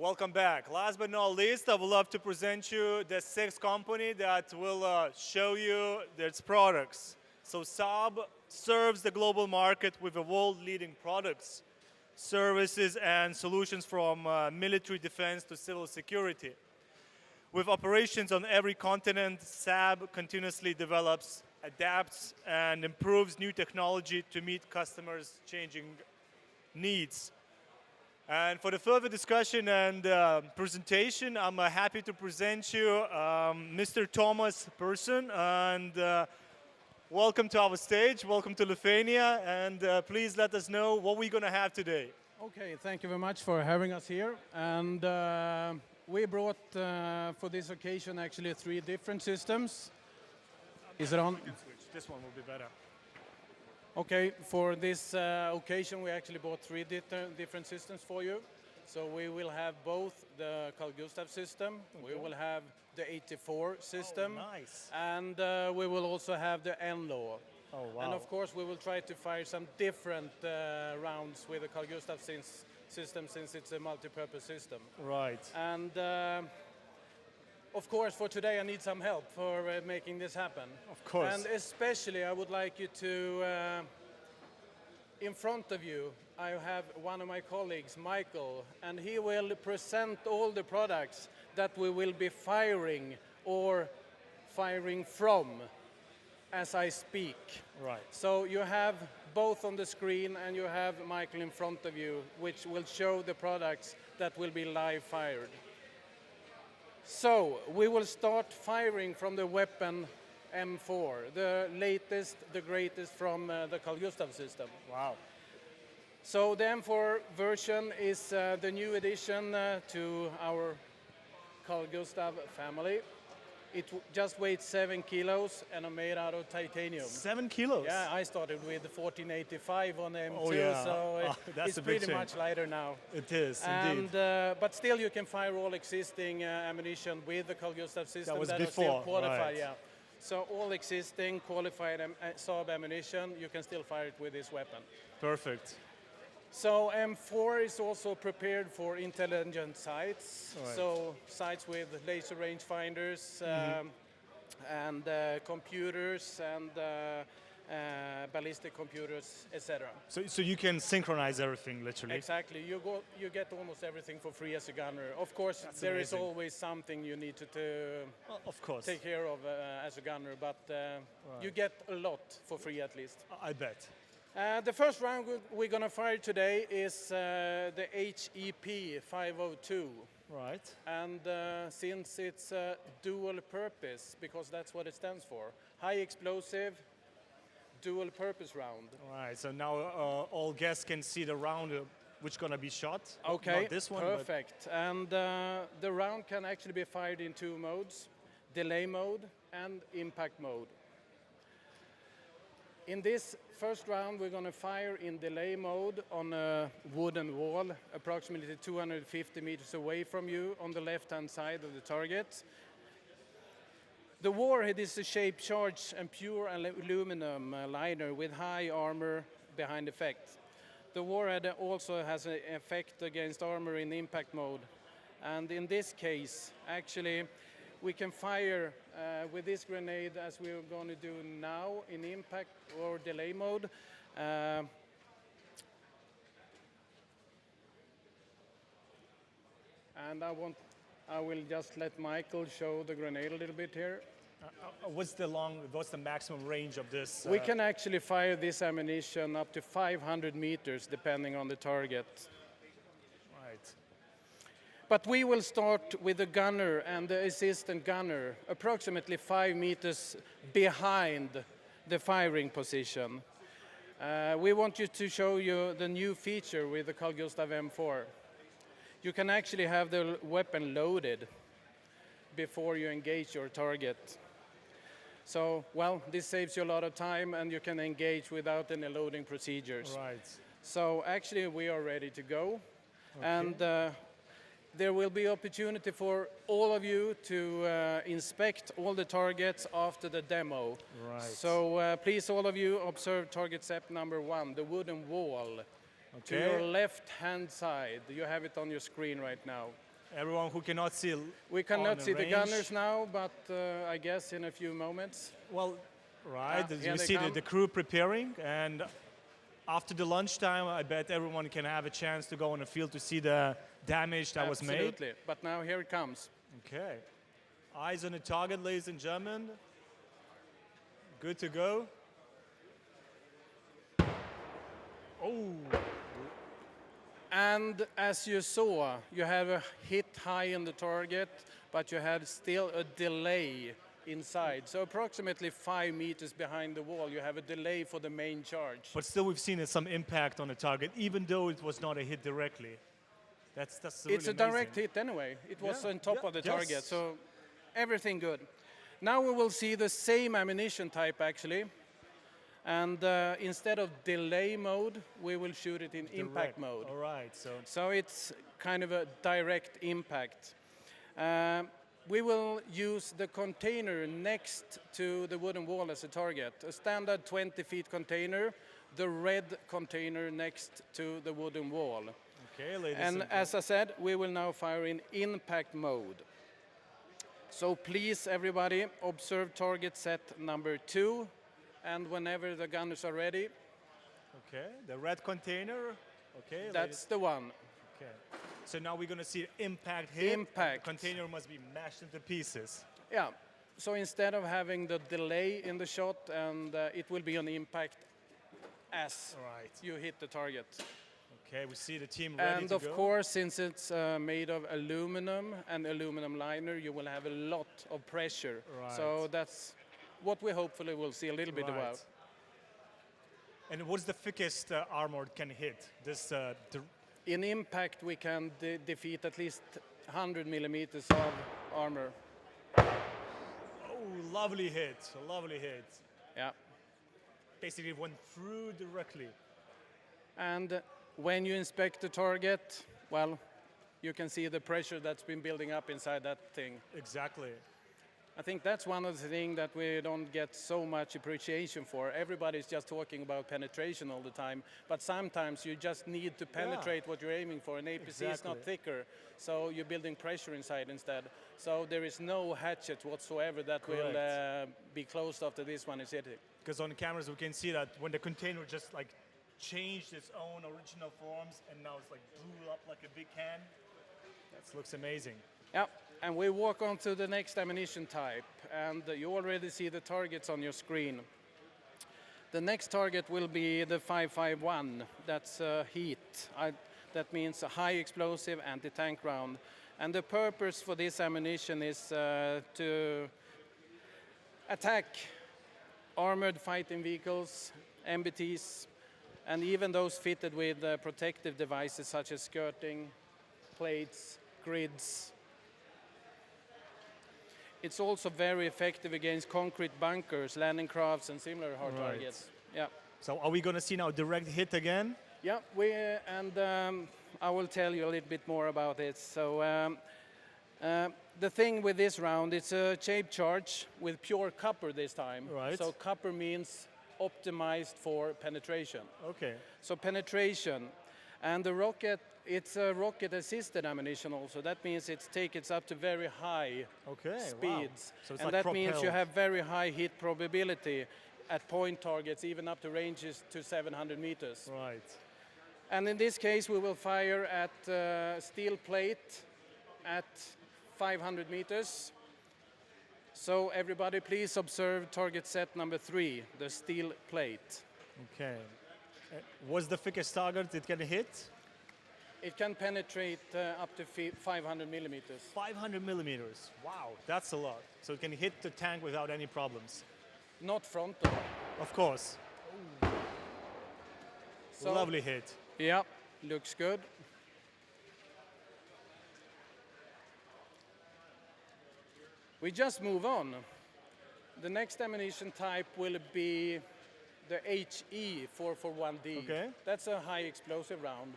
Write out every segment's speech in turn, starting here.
Welcome back. Last but not least, I would love to present you the sixth company that will show you its products. So SAAB serves the global market with the world-leading products, services, and solutions from military defense to civil security. With operations on every continent, SAAB continuously develops, adapts, and improves new technology to meet customers' changing needs. And for the further discussion and presentation, I'm happy to present you Mr. Thomas Persson. And welcome to our stage, welcome to Lithuania, and please let us know what we're going to have today. Okay, thank you very much for having us here. And we brought, for this occasion, actually 3 different systems. Is it on? This one will be better. Okay, for this occasion, we actually bought 3 different systems for you. So we will have both the Carl Gustaf system, we will have the 84 system, nice. And we will also have the NLAW. Oh, wow. And of course, we will try to fire some different rounds with the Carl Gustaf system since it's a multi-purpose system. Right. And of course, for today, I need some help for making this happen. Of course. And especially, I would like you to, in front of you, I have one of my colleagues, Michael, and he will present all the products that we will be firing or firing from as I speak. Right. So you have both on the screen and you have Michael in front of you, which will show the products that will be live fired. So we will start firing from the weapon M4, the latest, the greatest from the Carl Gustaf system. Wow. So the M4 version is the new addition to our Carl Gustaf family. It just weighs 7 kilos and are made out of titanium. 7 kilos? Yeah, I started with 1485 on the M2, oh, yeah. so that's it's pretty much lighter now. It is, and, indeed. But still you can fire all existing ammunition with the Carl Gustaf system that are still qualified. right. Yeah. So all existing qualified SAAB ammunition, you can still fire it with this weapon. Perfect. So M4 is also prepared for intelligent sights, right. so sights with laser rangefinders and computers and ballistic computers, etc. So you can synchronize everything, literally. Exactly. You get almost everything for free as a gunner. Of course, there is always something you need to of course. take care of as a gunner, but right. you get a lot for free at least. I bet. The first round we're going to fire today is the HEP 502. Right. And since it's dual purpose, because that's what it stands for, high explosive, dual purpose round. Right, so now all guests can see the round which going to be shot. Okay, not this one, perfect. And the round can actually be fired in 2 modes, delay mode and impact mode. In this first round, we're going to fire in delay mode on a wooden wall, approximately 250 meters away from you on the left-hand side of the target. The warhead is a shaped charged and pure aluminum liner with high armor behind effect. The warhead also has an effect against armor in impact mode. And in this case, actually, we can fire with this grenade as we're going to do now in impact or delay mode. And I will just let Michael show the grenade a little bit here. What's the maximum range of this? We can actually fire this ammunition up to 500 meters depending on the target. Right. But we will start with the gunner and the assistant gunner, approximately 5 meters behind the firing position. We want you to show you the new feature with the Carl Gustaf M4. You can actually have the weapon loaded before you engage your target. So, well, this saves you a lot of time and you can engage without any loading procedures. Right. So actually we are ready to go. Okay. And there will be opportunity for all of you to inspect all the targets after the demo. Right. So please, all of you, observe target SEP number 1, the wooden wall. Okay. To your left-hand side. You have it on your screen right now. Everyone who cannot see We on cannot see the range. gunners now, but I guess in a few moments. Well, right. here You they see come. the crew preparing, and after the lunchtime, I bet everyone can have a chance to go on the field to see the damage that was made. Absolutely. But now here it comes. Okay. Eyes on the target, ladies and gentlemen. Good to go. Oh, And as you saw, you have a hit high in the target, but you had still a delay inside. So approximately 5 meters behind the wall, you have a delay for the main charge. but still we've seen some impact on the target, even though it was not a hit directly. That's really It's a direct amazing. hit anyway. It was Yeah, on top yeah, of the yes. target, so everything good. Now we will see the same ammunition type actually. And instead of delay mode, we will shoot it in impact Direct. mode. All right. So So it's kind of a direct impact. We will use the container next to the wooden wall as a target. A standard 20 feet container, the red container next to the wooden wall. okay, ladies And as I said, we will now fire in impact mode. So please, everybody, observe target set number 2. And whenever the gunners are ready, okay, the red container. Okay, that's the one. okay. So now we're gonna see impact hit. Impact. The container must be mashed into pieces. Yeah. So instead of having the delay in the shot, and it will be an impact as All right. you hit the target. Okay, we see the team ready And to of go. course, since it's made of aluminum and aluminum liner, you will have a lot of pressure. Right. So that's what we hopefully will see a little bit Right. about. And what's the thickest armor it can hit? This In impact, we can defeat at least 100 millimeters of armor. oh, lovely hit, a lovely hit. Yeah. Basically went through directly. And when you inspect the target, well, you can see the pressure that's been building up inside that thing. Exactly. I think that's one of the things that we don't get so much appreciation for. Everybody's just talking about penetration all the time, but sometimes you just need to penetrate what you're aiming for. An APC is not Exactly. thicker, so you're building pressure inside instead. So there is no hatchet whatsoever that will be closed after this one is hitting. Because on the cameras we can see that when the container just like changed its own original forms and now it's like blew up like a big can. That looks amazing. Yeah, and we walk on to the next ammunition type, and you already see the targets on your screen. The next target will be the 551. That's heat. That means a high explosive anti-tank round. And the purpose for this ammunition is to attack armored fighting vehicles, MBTs, and even those fitted with protective devices such as skirting, plates, grids. It's also very effective against concrete bunkers, landing crafts, and similar hard Right. targets. Yeah, So are we going to see now direct hit again? yeah. I will tell you a little bit more about it. So the thing with this round, it's a shape charge with pure copper this time. Right. So copper means optimized for penetration. Okay. So penetration, and the rocket, it's a rocket-assisted ammunition also. That means it takes up to very high Okay. Wow. speeds. So it's And like that means you propelled. have very high hit probability at point targets, even up to ranges to 700 meters. Right. And in this case, we will fire at steel plate at 500 meters. So everybody please observe target set number 3, the steel plate. Okay. What's the thickest target it can hit? It can penetrate up to 500 millimeters. 500 millimeters. Wow, that's a lot. So it can hit the tank without any problems. Not frontal. Of course. So, Lovely hit. yeah, looks good. We just move on. The next ammunition type will be the HE441D. Okay. That's a high explosive round.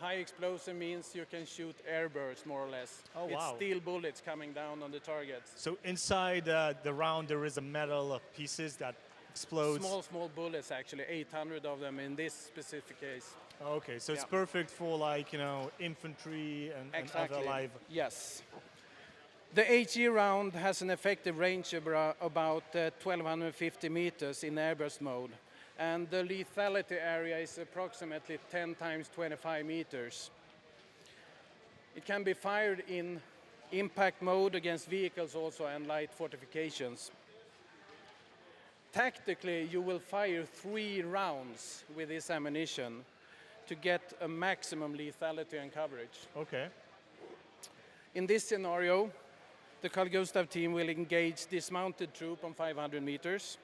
High explosive means you can shoot airbursts more or less. Oh, It's wow. steel bullets coming down on the targets. So inside the round there is a metal pieces that explodes. Small bullets actually, 800 of them in this specific case. Okay, so it's Yeah. perfect for like, infantry and other live. Yes. The HE round has an effective range of about 1250 meters in airburst mode, and the lethality area is approximately 10 times 25 meters. It can be fired in impact mode against vehicles also and light fortifications. Tactically, you will fire 3 rounds with this ammunition to get a maximum lethality and coverage. Okay. In this scenario, the Carl-Gustaf team will engage dismounted troop on 500 meters,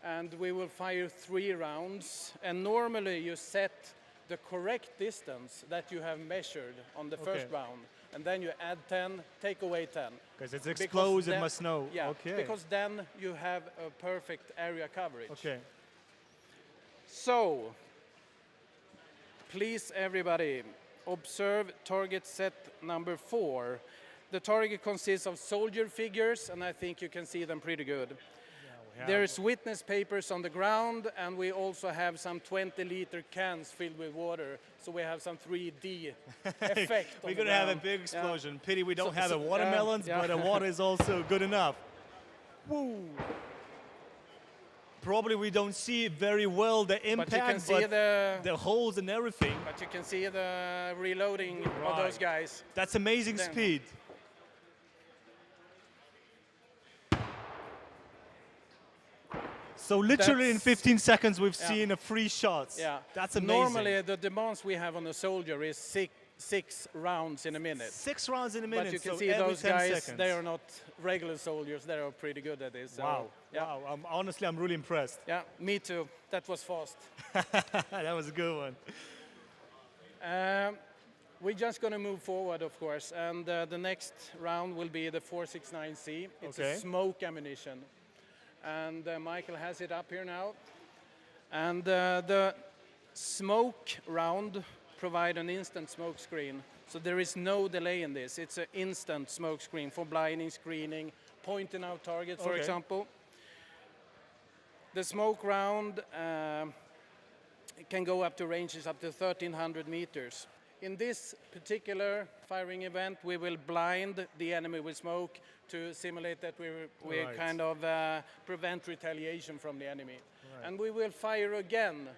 and we will fire 3 rounds. And normally you set the correct distance that you have measured on the first round, and then you add 10, take away 10. Because it's explosive, it must know. Yeah, Okay. because then you have a perfect area coverage. Okay. So, please everybody, observe target set number 4. The target consists of soldier figures, and I think you can see them pretty good. There's witness papers on the ground, and we also have some 20-liter cans filled with water, so we have some 3D effect. We're going to have a big explosion. Yeah. Pity we don't have So- a watermelons, yeah. but the water is also good enough. Woo! Probably we don't see very well the impact, But you can see the holes and everything. But you can see the reloading of Right. those guys. That's amazing Then- speed. So literally in That's- 15 seconds we've Yeah. seen a 3 shots. Yeah. That's amazing. Normally the demands we have on a soldier is six rounds in a minute. 6 rounds in a minute. But you can so see every those 10 guys, seconds. they are not regular soldiers, they are pretty good at this. So, Wow. Yeah. Wow. Honestly, I'm really impressed. Yeah, me too. That was fast. That was a good one. We're just going to move forward, of course, and the next round will be the 469C. It's Okay. a smoke ammunition. And Michael has it up here now. And the smoke round provide an instant smoke screen. So there is no delay in this. It's an instant smoke screen for blinding, screening, pointing out targets, for Okay. example. The smoke round can go up to ranges up to 1,300 meters. In this particular firing event, we will blind the enemy with smoke to simulate that we Right. kind of prevent retaliation from the enemy. And we will fire again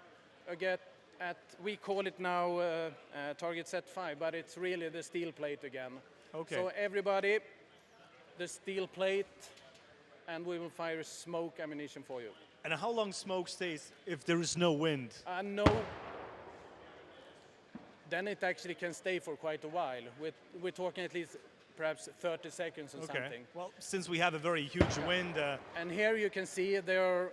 at, we call it now target set 5, but it's really the steel plate again. Okay. So everybody, the steel plate, and we will fire smoke ammunition for you. And how long smoke stays if there is no wind? No. Then it actually can stay for quite a while. We're talking at least perhaps 30 seconds or something. Well, since we have a very huge wind, And here you can see they are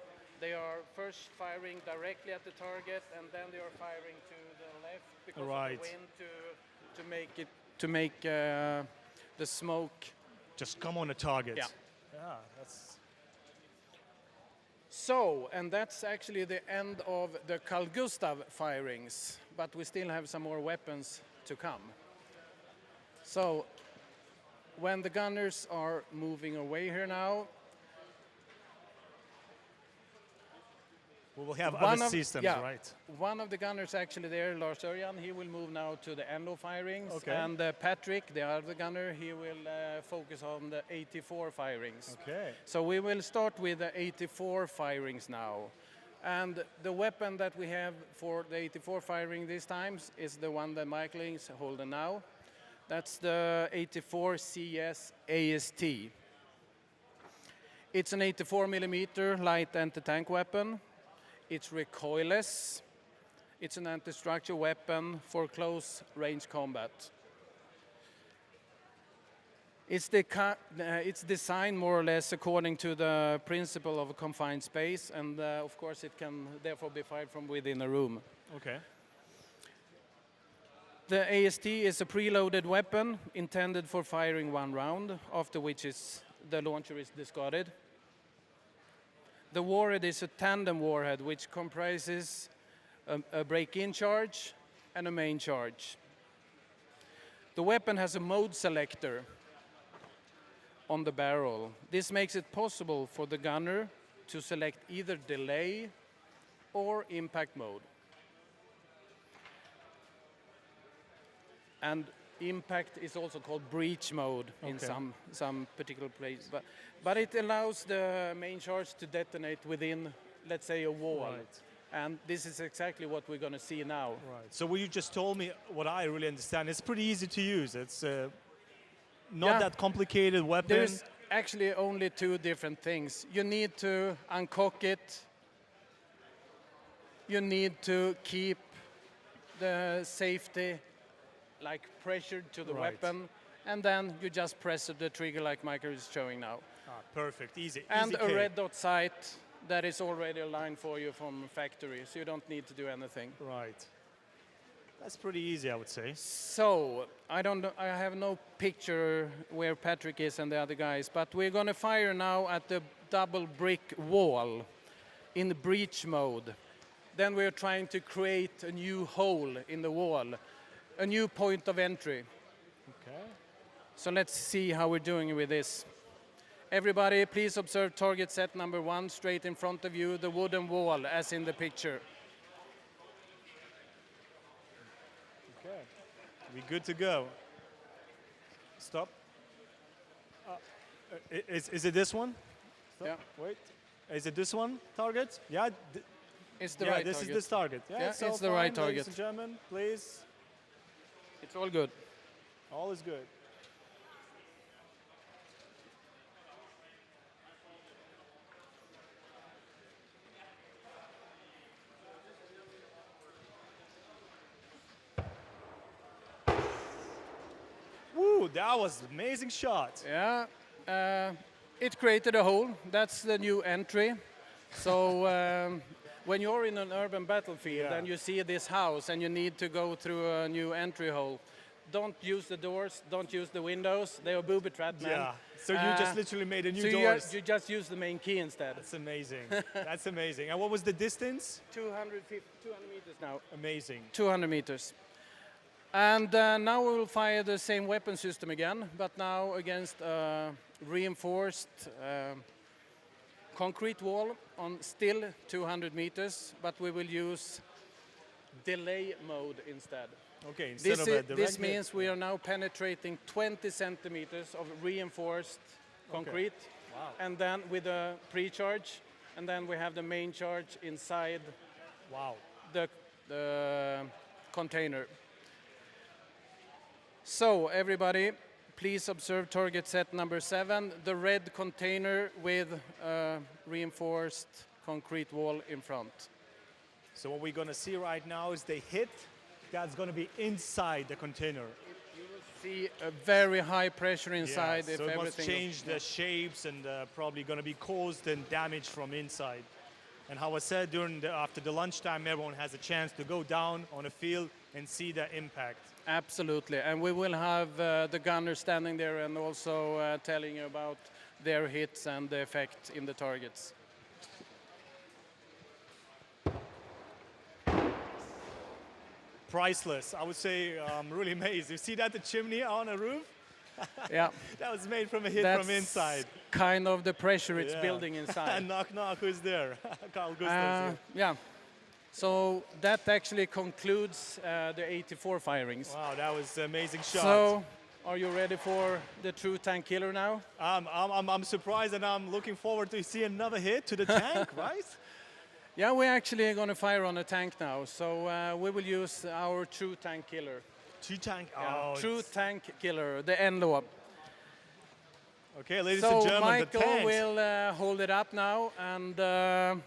first firing directly at the target, and then they are firing to the left because Right. of the wind to make the smoke. just come on a target. Yeah. Yeah, that's So, and that's actually the end of the Carl-Gustaf firings, but we still have some more weapons to come. So, when the gunners are moving away here now, we will have One other of- systems, yeah. right? one of the gunners actually there, Lars Örjan, he will move now to the Endo firings, Okay. and Patrick, the other gunner, he will focus on the 84 firings. Okay. So we will start with the 84 firings now. And the weapon that we have for the 84 firing this time is the one that Michael is holding now. That's the 84 CS AST. It's an 84 millimeter light anti-tank weapon. It's recoilless. It's an anti-structure weapon for close range combat. It's designed more or less according to the principle of a confined space, and of course it can therefore be fired from within a room. Okay. The AST is a preloaded weapon intended for firing 1 round, after which the launcher is discarded. The warhead is a tandem warhead which comprises a break-in charge and a main charge. The weapon has a mode selector on the barrel. This makes it possible for the gunner to select either delay or impact mode. and impact is also called breach mode in Okay. some particular place. But it allows the main charge to detonate within, let's say, a wall. Right. And this is exactly what we're going to see now. Right. So what you just told me, what I really understand, it's pretty easy to use. It's not Yeah. that complicated weapon. There's actually only two different things. You need to uncock it. You need to keep the safety like pressured to the Right. weapon, and then you just press the trigger like Michael is showing now. Perfect. Easy. And easy a K. red dot sight that is already aligned for you from factory, so you don't need to do anything. Right. That's pretty easy, I would say. So I have no picture where Patrick is and the other guys, but we're going to fire now at the double brick wall in the breach mode. Then we're trying to create a new hole in the wall, a new point of entry. Okay. So let's see how we're doing with this. Everybody, please observe target set number 1 straight in front of you, the wooden wall as in the picture. Okay. We good to go. Stop. Is it this one? Stop. Yeah. Wait. Is it this one target? Yeah. It's the yeah. right This target. is this target. Yeah. Yeah, so it's the fine, right ladies target. and gentlemen, please. It's all good. All is good. Woo, that was an amazing shot. Yeah, it created a hole. That's the new entry. So when you're in an urban battlefield Yeah. and you see this house and you need to go through a new entry hole, don't use the doors, don't use the windows. They are booby-trapped, man. Yeah. So you just literally made a new so doors. you just use the main key instead. That's amazing. That's amazing. And what was the distance? 200 meters now. Amazing. 200 meters. And now we will fire the same weapon system again, but now against a reinforced concrete wall on still 200 meters, but we will use delay mode instead. Okay, instead of a direct This hit. means we are now penetrating 20 centimeters of reinforced concrete, Wow. and then with a pre-charge, and then we have the main charge inside Wow. the container. So everybody, please observe target set number 7, the red container with a reinforced concrete wall in front. So what we're gonna see right now is the hit that's gonna be inside the container. You will see a very high pressure inside Yeah, if so it must everything change the shapes and probably gonna be caused and damaged from inside. And how I said after the lunchtime, everyone has a chance to go down on a field and see the impact. Absolutely, and we will have the gunner standing there and also telling you about their hits and the effect in the targets. Priceless. I would say I'm really amazed. You see that, the chimney on a roof? Yeah, That was made from a hit that's from inside. kind of the pressure it's Yeah. building inside. Knock, knock, who's there? Carl Gustafsson here. Yeah, so that actually concludes the 84 firings. Wow, that was an amazing shot. So, are you ready for the true tank killer now? I'm surprised and I'm looking forward to see another hit to the tank, right? Yeah, we're actually going to fire on a tank now. So we will use our true tank killer. Two tank. Yeah, Oh, true it's- tank killer, the NLO. Okay, ladies So and gentlemen, Michael the tanks. will hold it up now, and the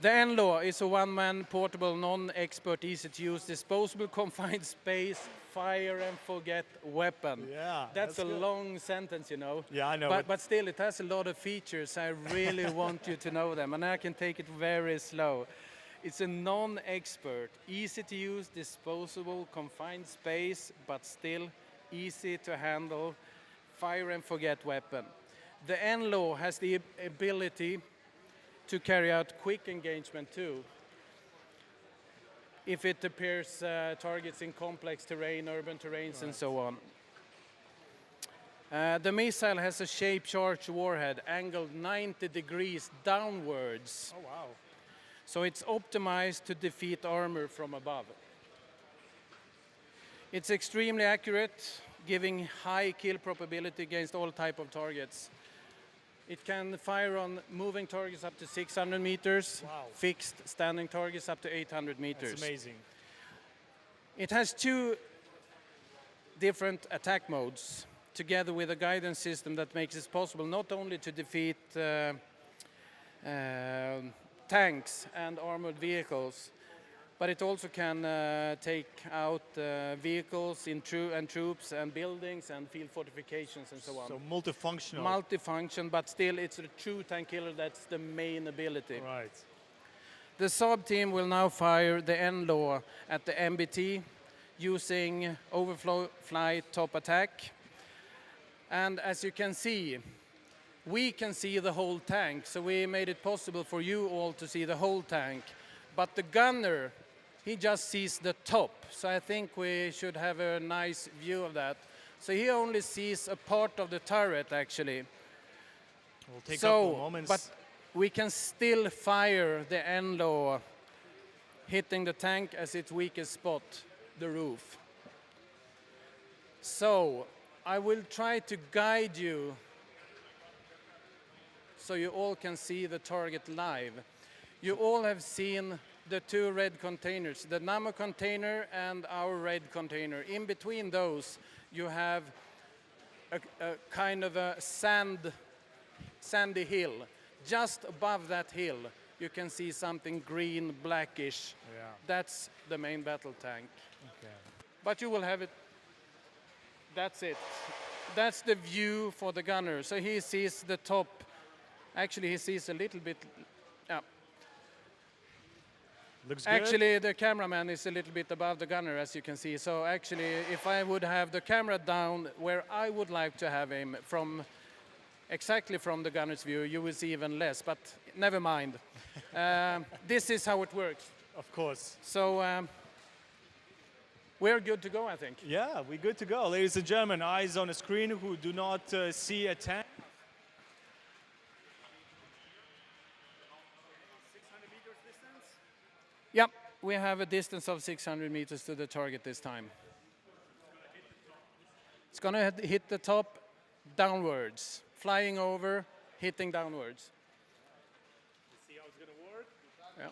NLO is a one-man portable, non-expert, easy-to-use, disposable, confined space, fire and forget weapon. Yeah, That's a good. long sentence, you know. Yeah, I know. But still, it has a lot of features. I really want you to know them, and I can take it very slow. It's a non-expert, easy-to-use, disposable, confined space, but still easy to handle, fire and forget weapon. The NLO has the ability to carry out quick engagement too, if it appears targets in complex terrain, urban terrains, and so on. The missile has a shape-charged warhead angled 90 degrees downwards, Oh, wow. so it's optimized to defeat armor from above. It's extremely accurate, giving high kill probability against all type of targets. It can fire on moving targets up to 600 meters, Wow. fixed standing targets up to 800 meters. That's amazing. It has two different attack modes, together with a guidance system that makes it possible not only to defeat tanks and armored vehicles, but it also can take out vehicles and troops and buildings and field fortifications and so on. So multifunctional. Multifunction, but still it's a true tank killer. That's the main ability. Right. The SAAB team will now fire the NLAW at the MBT using overflow fly top attack. And as you can see, we can see the whole tank, so we made it possible for you all to see the whole tank. But the gunner, he just sees the top, so I think we should have a nice view of that. So he only sees a part of the turret, actually. We'll take a couple moments. But we can still fire the NLAW, hitting the tank as its weakest spot, the roof. So I will try to guide you so you all can see the target live. You all have seen the two red containers, the Nammo container and our red container. In between those, you have a kind of a sandy hill. Just above that hill, you can see something green, blackish. Yeah. That's the main battle tank. Okay. But you will have it. That's it. That's the view for the gunner. So he sees the top. Actually, he sees a little bit. Yeah. Looks good. Actually, the cameraman is a little bit above the gunner, as you can see. So actually, if I would have the camera down where I would like to have him, exactly from the gunner's view, you will see even less. But never mind. This is how it works. Of course. So we're good to go, I think. Yeah, we're good to go. Ladies and gentlemen, eyes on the screen who do not see a tank. 600 meters distance? Yep, we have a distance of 600 meters to the target this time. It's going to hit the top downwards, flying over, hitting downwards. Let's see how it's going to work. Yeah.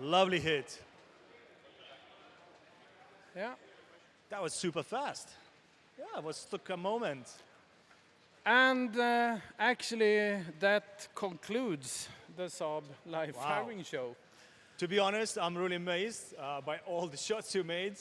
Lovely hit. Yeah. That was super fast. Yeah, it took a moment. And actually, that concludes the SAAB live Wow. firing show. To be honest, I'm really amazed by all the shots you made,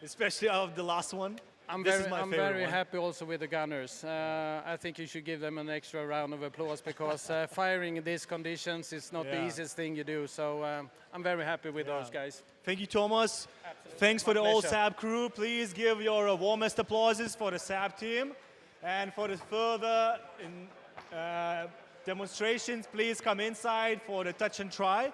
especially out of the last one. I'm This is my I'm favorite very one. happy also with the gunners. I think you should give them an extra round of applause because firing in these conditions is not the Yeah. easiest thing you do. So I'm very happy with those guys. Thank you, Thomas. Absolutely. Thanks for My the whole pleasure. SAAB crew. Please give your warmest applauses for the SAAB team. And for the further demonstrations, please come inside for the touch and try.